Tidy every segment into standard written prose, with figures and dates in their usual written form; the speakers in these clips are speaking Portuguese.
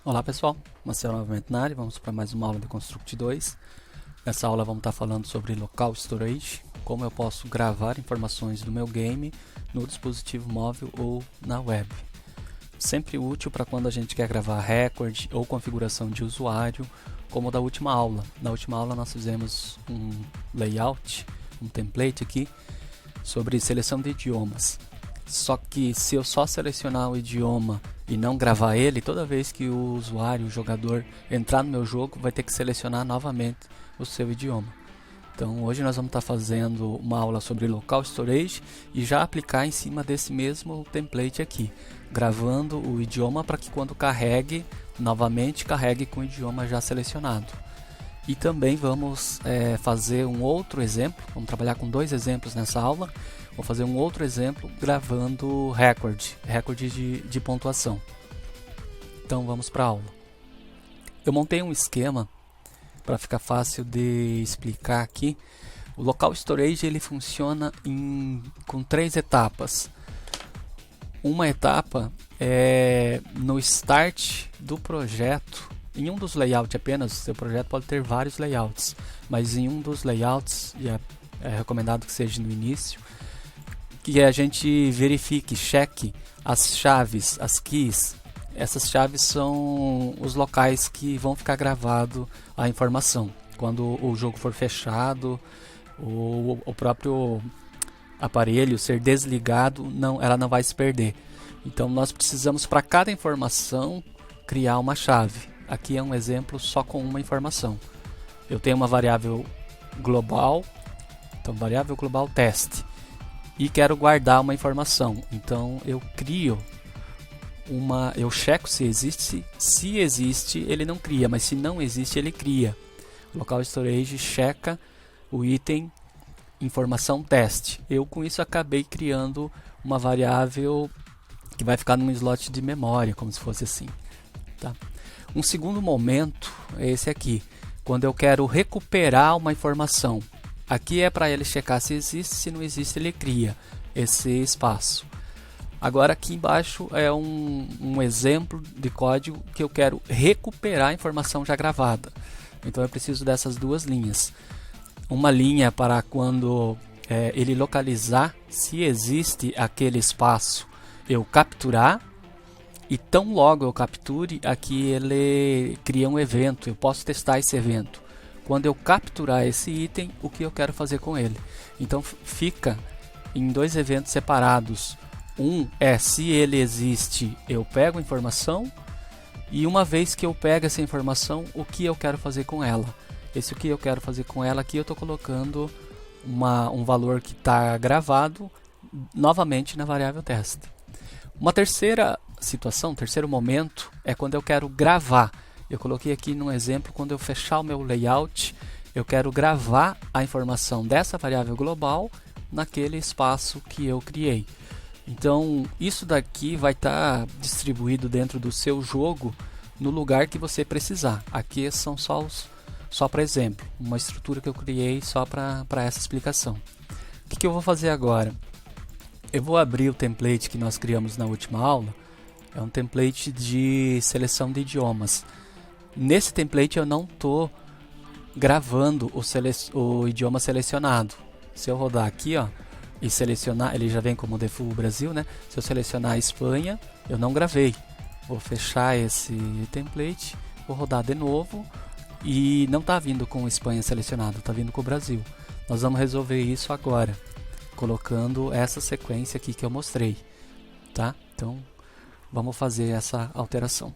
Olá pessoal, Marcelo novamente na área, vamos para mais uma aula de Construct 2. Nessa aula vamos estar falando sobre Local Storage, como eu posso gravar informações do meu game no dispositivo móvel ou na web. Sempre útil para quando a gente quer gravar record ou configuração de usuário, como da última aula. Na última aula nós fizemos um layout, um template aqui, sobre seleção de idiomas. Só que se eu só selecionar o idioma e não gravar ele, toda vez que o usuário, o jogador, entrar no meu jogo, vai ter que selecionar novamente o seu idioma. Então hoje nós vamos estar fazendo uma aula sobre Local Storage e já aplicar em cima desse mesmo template aqui, gravando o idioma para que quando carregue, novamente carregue com o idioma já selecionado. E também vamos fazer um outro exemplo, vamos trabalhar com dois exemplos nessa aula. Vou fazer um outro exemplo gravando recorde de pontuação. Então vamos para a aula. Eu montei um esquema para ficar fácil de explicar aqui. O Local Storage ele funciona com três etapas. Uma etapa é no start do projeto. Em um dos layouts apenas, o seu projeto pode ter vários layouts, mas em um dos layouts, e é recomendado que seja no início, que a gente verifique, cheque as chaves, as keys. Essas chaves são os locais que vão ficar gravado a informação. Quando o jogo for fechado, o próprio aparelho ser desligado, ela não vai se perder. Então nós precisamos, para cada informação, criar uma chave. Aqui é um exemplo só com uma informação. Eu tenho uma variável global, então variável global teste, e quero guardar uma informação. Então eu crio eu checo se existe ele não cria, mas se não existe ele cria. O Local Storage checa o item informação teste. Eu com isso acabei criando uma variável que vai ficar num slot de memória, como se fosse assim, tá? Um segundo momento é esse aqui, quando eu quero recuperar uma informação. Aqui é para ele checar se existe, se não existe ele cria esse espaço. Agora aqui embaixo é um exemplo de código que eu quero recuperar a informação já gravada. Então eu preciso dessas duas linhas. Uma linha para quando ele localizar se existe aquele espaço, eu capturar. E tão logo eu capture, aqui ele cria um evento, eu posso testar esse evento. Quando eu capturar esse item, o que eu quero fazer com ele? Então fica em dois eventos separados. Um é se ele existe, eu pego a informação. E uma vez que eu pego essa informação, o que eu quero fazer com ela? Esse o que eu quero fazer com ela aqui, eu estou colocando um valor que está gravado novamente na variável teste. Uma terceira situação, terceiro momento, é quando eu quero gravar. Eu coloquei aqui no exemplo, quando eu fechar o meu layout, eu quero gravar a informação dessa variável global naquele espaço que eu criei. Então, isso daqui vai estar distribuído dentro do seu jogo no lugar que você precisar. Aqui são só para exemplo, uma estrutura que eu criei só para essa explicação. O que eu vou fazer agora? Eu vou abrir o template que nós criamos na última aula. É um template de seleção de idiomas. Nesse template eu não estou gravando o idioma selecionado. Se eu rodar aqui, ó, e selecionar, ele já vem como default Brasil, né? Se eu selecionar a Espanha, eu não gravei. Vou fechar esse template, vou rodar de novo e não está vindo com Espanha selecionado, está vindo com o Brasil. Nós vamos resolver isso agora, colocando essa sequência aqui que eu mostrei, tá? Então vamos fazer essa alteração.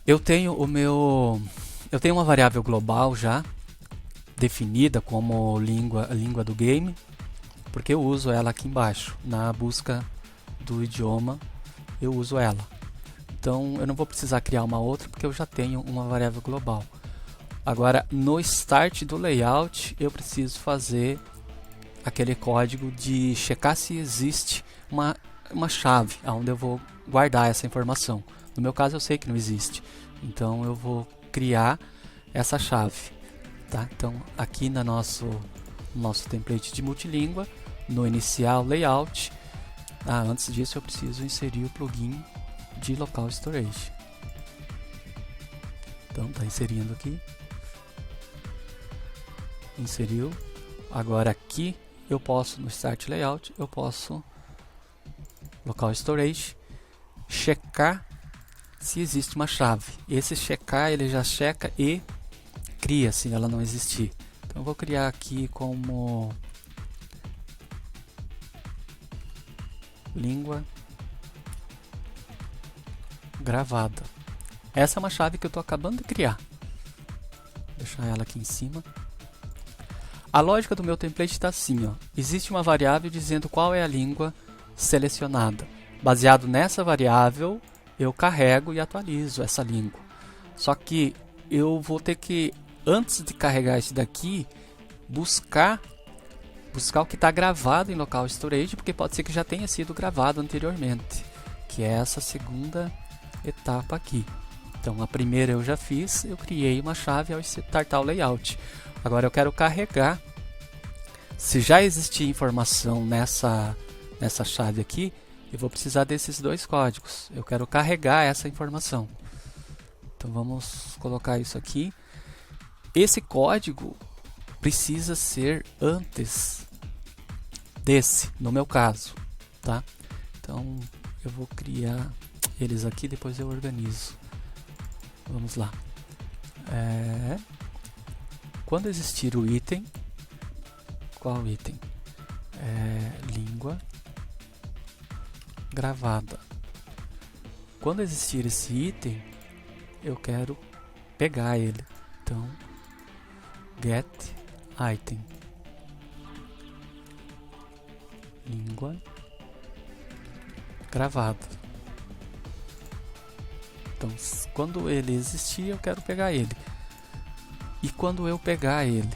Eu tenho uma variável global já definida como língua do game, porque eu uso ela aqui embaixo na busca do idioma, eu uso ela. Então eu não vou precisar criar uma outra porque eu já tenho uma variável global. Agora no start do layout eu preciso fazer aquele código de checar se existe uma chave onde eu vou guardar essa informação. No meu caso eu sei que não existe, então eu vou criar essa chave, tá? Então aqui no nosso template de multilíngua no inicial layout. Antes disso eu preciso inserir o plugin de local storage. Então está inserindo aqui. Inseriu. Agora aqui eu posso, no Start Layout, eu posso local storage, checar se existe uma chave. Esse checar, ele já checa e cria se ela não existir. Então eu vou criar aqui como língua gravada. Essa é uma chave que eu estou acabando de criar. Vou deixar ela aqui em cima. A lógica do meu template está assim, ó. Existe uma variável dizendo qual é a língua selecionada. Baseado nessa variável, eu carrego e atualizo essa língua. Só que eu vou ter que, antes de carregar isso daqui, buscar o que está gravado em local storage, porque pode ser que já tenha sido gravado anteriormente, que é essa segunda etapa aqui. Então a primeira eu já fiz, eu criei uma chave ao startar o layout. Agora eu quero carregar. Se já existir informação nessa chave aqui, eu vou precisar desses dois códigos. Eu quero carregar essa informação. Então vamos colocar isso aqui. Esse código precisa ser antes desse, no meu caso, tá? Então eu vou criar eles aqui, depois eu organizo. Vamos lá. Quando existir o item, qual item? Língua gravada. Quando existir esse item, eu quero pegar ele. Então, get item, língua gravada. Então, quando ele existir, eu quero pegar ele. E quando eu pegar ele,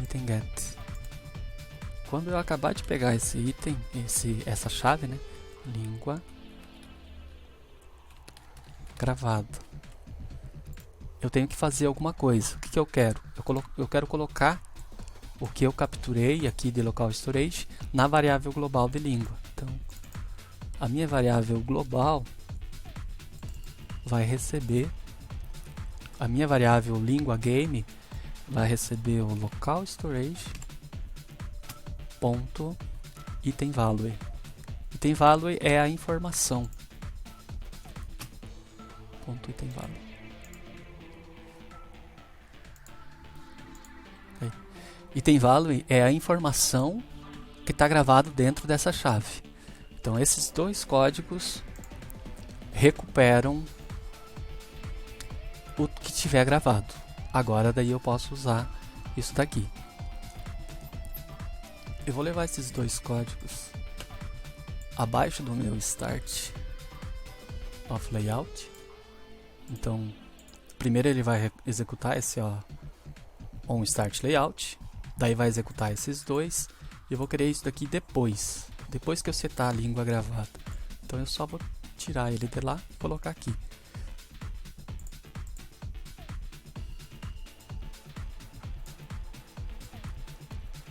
item get. Quando eu acabar de pegar esse item, essa chave, né? Língua gravada. Eu tenho que fazer alguma coisa. O que eu quero? Eu quero colocar o que eu capturei aqui de local storage na variável global de língua. Então, a minha variável global vai receber, a minha variável língua game vai receber o local storage ponto item value. Item value é a informação. Ponto item value. Item value é a informação que está gravado dentro dessa chave. Então esses dois códigos recuperam o que tiver gravado. Agora daí eu posso usar isso daqui. Eu vou levar esses dois códigos abaixo do meu start of layout. Então primeiro ele vai executar esse on start layout, daí vai executar esses dois e eu vou querer isso daqui depois que eu setar a língua gravada. Então eu só vou tirar ele de lá e colocar aqui.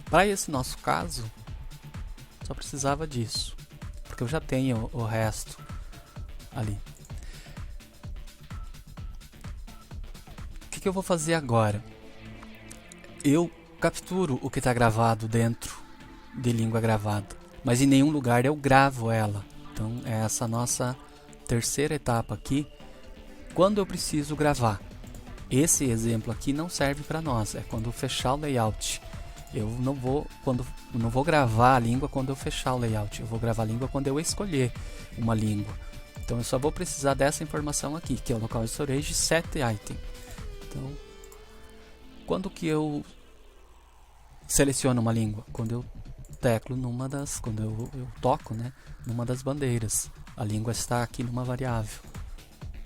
Para esse nosso caso, só precisava disso, porque eu já tenho o resto ali. O que eu vou fazer agora? Eu capturo o que está gravado dentro de língua gravada, mas em nenhum lugar eu gravo ela. Então é essa nossa terceira etapa aqui. Quando eu preciso gravar, esse exemplo aqui não serve para nós, é quando eu fechar o layout. Eu não vou gravar a língua quando eu fechar o layout, eu vou gravar a língua quando eu escolher uma língua. Então eu só vou precisar dessa informação aqui, que é o local storage set item. Então, quando que eu seleciono uma língua? Quando eu teclo quando eu toco, né, numa das bandeiras. A língua está aqui numa variável.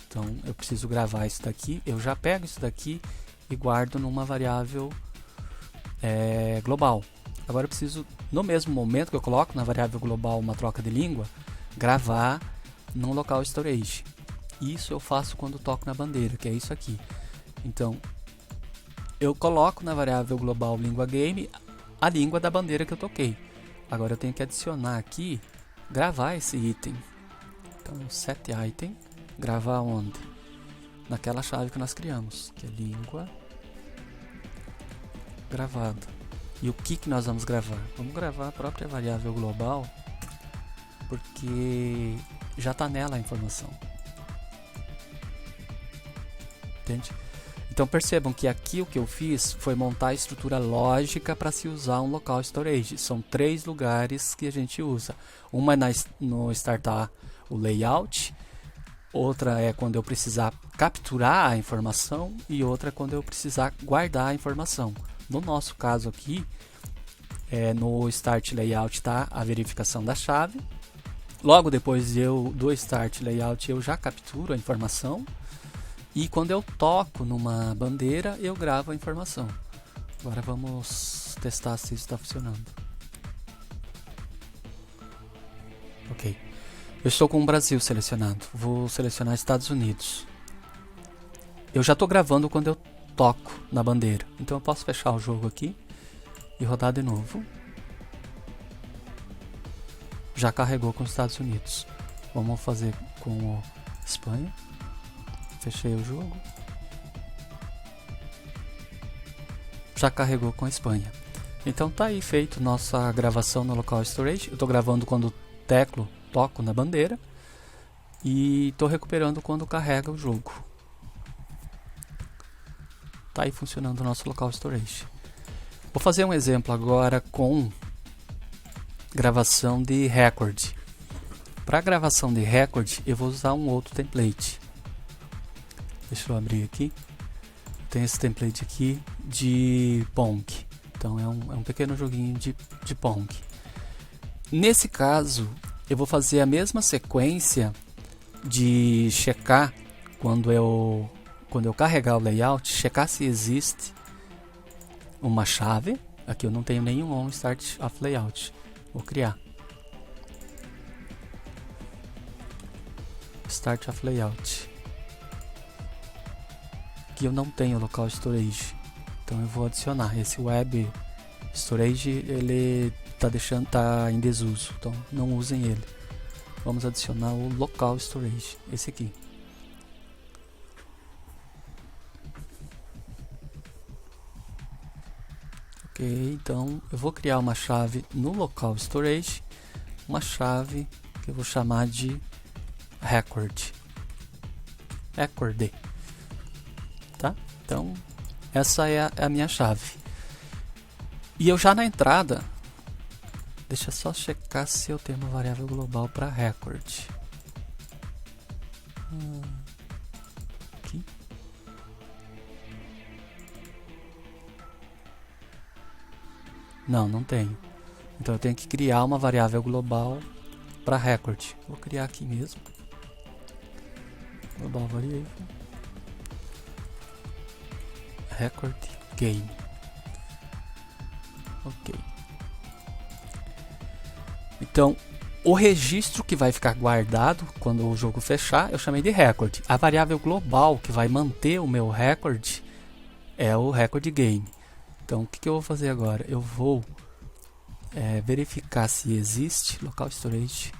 Então eu preciso gravar isso daqui, eu já pego isso daqui e guardo numa variável global. Agora eu preciso, no mesmo momento que eu coloco na variável global uma troca de língua, gravar no local storage. Isso eu faço quando toco na bandeira, que é isso aqui. Então eu coloco na variável global língua game a língua da bandeira que eu toquei. Agora eu tenho que adicionar aqui, gravar esse item. Então, set item, gravar onde? Naquela chave que nós criamos, que é língua gravada. E o que nós vamos gravar? Vamos gravar a própria variável global, porque já está nela a informação. Entende? Então percebam que aqui o que eu fiz foi montar a estrutura lógica para se usar um local storage. São 3 lugares que a gente usa. Uma é no startar o layout, outra é quando eu precisar capturar a informação e outra é quando eu precisar guardar a informação. No nosso caso aqui, no start layout está a verificação da chave. Logo depois do start layout eu já capturo a informação. E quando eu toco numa bandeira, eu gravo a informação. Agora vamos testar se isso está funcionando. Ok. Eu estou com o Brasil selecionado. Vou selecionar Estados Unidos. Eu já estou gravando quando eu toco na bandeira. Então eu posso fechar o jogo aqui e rodar de novo. Já carregou com os Estados Unidos. Vamos fazer com o Espanha. Fechei o jogo. Já carregou com a Espanha. Então tá aí feito nossa gravação no local storage. Eu estou gravando quando toco na bandeira. E estou recuperando quando carrega o jogo. Tá aí funcionando o nosso local storage. Vou fazer um exemplo agora com gravação de recorde. Para gravação de recorde eu vou usar um outro template. Deixa eu abrir aqui. Tem esse template aqui de Pong. Então é um pequeno joguinho de Pong. Nesse caso, eu vou fazer a mesma sequência de checar quando eu carregar o layout, checar se existe uma chave. Aqui eu não tenho nenhum on start of layout. Vou criar. Start of layout. Aqui eu não tenho local storage, então eu vou adicionar esse web storage. Ele tá em desuso, então não usem ele. Vamos adicionar o local storage, esse aqui. Ok, então eu vou criar uma chave no local storage, uma chave que eu vou chamar de record. Tá? Então, essa é a minha chave. E eu já na entrada, deixa eu só checar se eu tenho uma variável global para record. Aqui. Não tenho. Então eu tenho que criar uma variável global para record. Vou criar aqui mesmo. Global variable. Record game. Ok. Então, o registro que vai ficar guardado quando o jogo fechar, eu chamei de record. A variável global que vai manter o meu record é o record game. Então, o que eu vou fazer agora? Eu vou verificar se existe local storage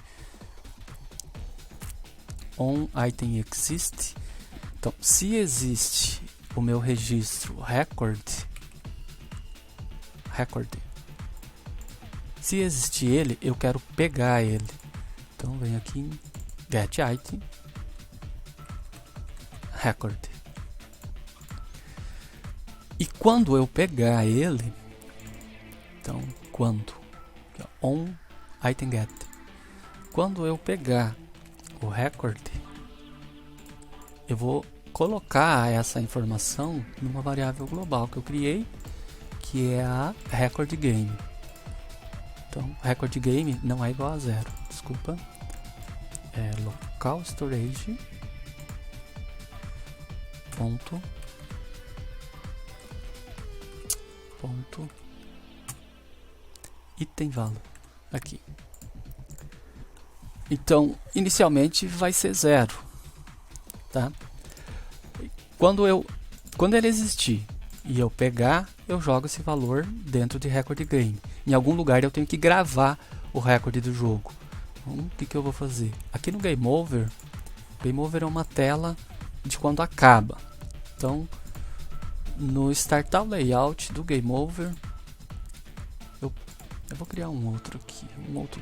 on item exist. Então, se existe o meu registro record, se existir ele, eu quero pegar ele. Então venho aqui em get item record. E quando eu pegar ele, então on item get, quando eu pegar o record, eu vou colocar essa informação numa variável global que eu criei, que é a record game. Então, record game não é igual a 0, desculpa. É local storage ponto item value aqui. Então, inicialmente vai ser 0, tá? Quando ele existir e eu pegar, eu jogo esse valor dentro de Record Game. Em algum lugar eu tenho que gravar o recorde do jogo. Então, o que eu vou fazer? Aqui no Game Over é uma tela de quando acaba. Então, no Startar Layout do Game Over, eu vou criar um outro aqui, um outro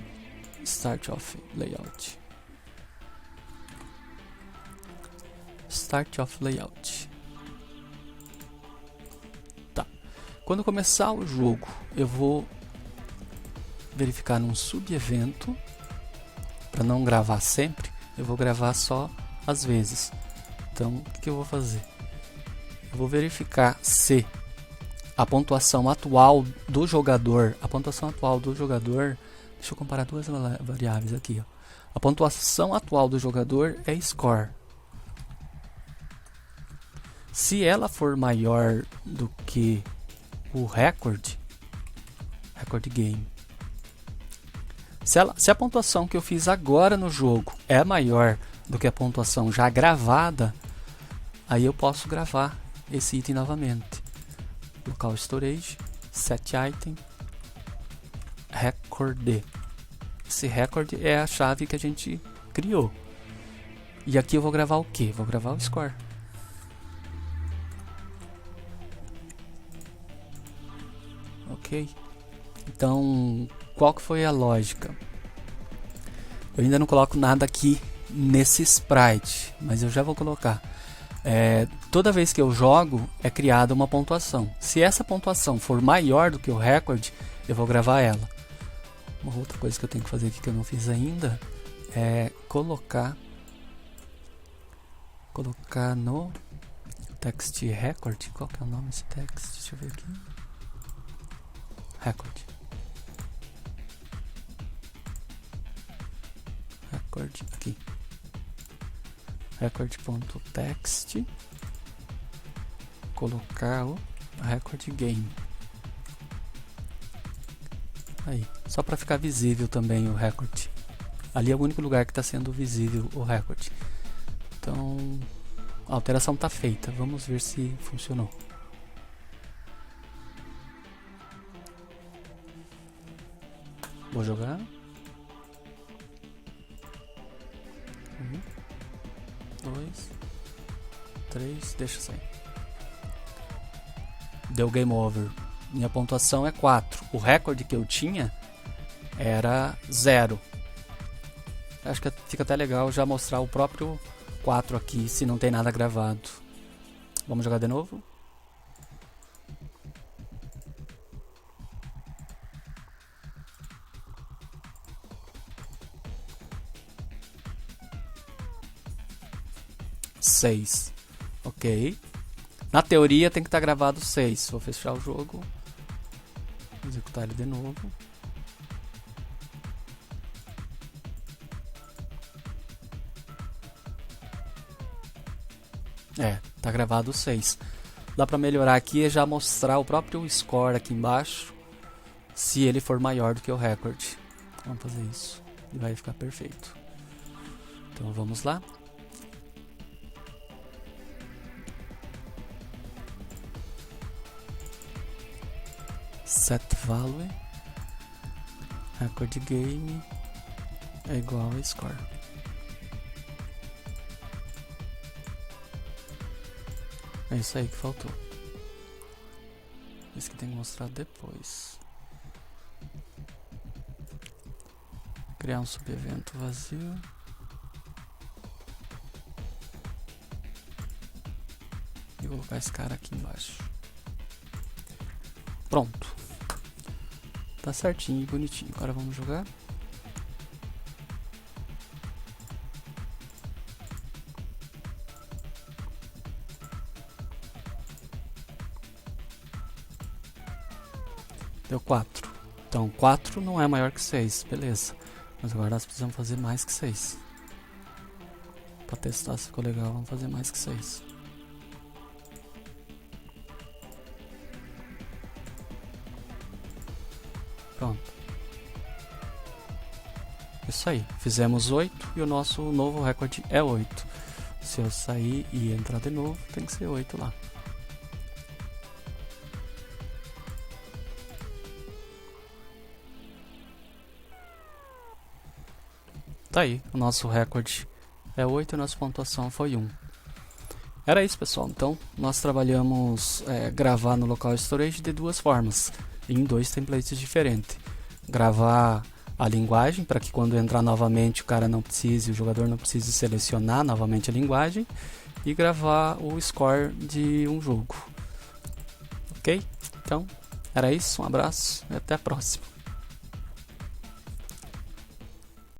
Start of Layout. Start of Layout. Tá. Quando começar o jogo, eu vou verificar num sub-evento, para não gravar sempre, eu vou gravar só às vezes. Então, o que eu vou fazer? Eu vou verificar se a pontuação atual do jogador, deixa eu comparar duas variáveis aqui, ó. A pontuação atual do jogador é score. Se ela for maior do que o record game, se a pontuação que eu fiz agora no jogo é maior do que a pontuação já gravada, aí eu posso gravar esse item novamente. Local Storage, Set Item, Record. Esse record é a chave que a gente criou. E aqui eu vou gravar o que? Vou gravar o score. Ok? Então, qual que foi a lógica? Eu ainda não coloco nada aqui nesse sprite, mas eu já vou colocar. Toda vez que eu jogo, é criada uma pontuação. Se essa pontuação for maior do que o recorde, eu vou gravar ela. Uma outra coisa que eu tenho que fazer aqui que eu não fiz ainda é colocar no text record. Qual que é o nome desse text? Deixa eu ver aqui. Record aqui. Record.text, colocar o record game. Aí, só para ficar visível também o record. Ali é o único lugar que está sendo visível o record. Então, a alteração está feita. Vamos ver se funcionou. Vou jogar. 1, 2, 3, deixa sair. Deu game over. Minha pontuação é 4. O recorde que eu tinha era 0. Acho que fica até legal já mostrar o próprio 4 aqui, se não tem nada gravado. Vamos jogar de novo? Seis. Ok. Na teoria tem que estar gravado 6. Vou fechar o jogo. Executar ele de novo. Tá gravado 6. Dá para melhorar aqui e já mostrar o próprio score aqui embaixo, se ele for maior do que o recorde. Vamos fazer isso e vai ficar perfeito. Então vamos lá. Set value record game é igual a score. É isso aí que faltou. Isso que tem que mostrar depois. Criar um subevento vazio. E colocar esse cara aqui embaixo. Pronto. Tá certinho e bonitinho. Agora vamos jogar. Deu 4. Então 4 não é maior que 6, beleza. Mas agora nós precisamos fazer mais que 6. Para testar se ficou legal, vamos fazer mais que 6. Pronto. Isso aí. Fizemos 8 e o nosso novo recorde é 8. Se eu sair e entrar de novo, tem que ser 8 lá. tá aí, o nosso recorde é 8 e a nossa pontuação foi 1. Era isso, pessoal. Então, nós trabalhamos gravar no local storage de duas formas, em 2 templates diferentes. Gravar a linguagem, para que quando entrar novamente o jogador não precise selecionar novamente a linguagem, e gravar o score de um jogo. Ok? Então, era isso. Um abraço e até a próxima.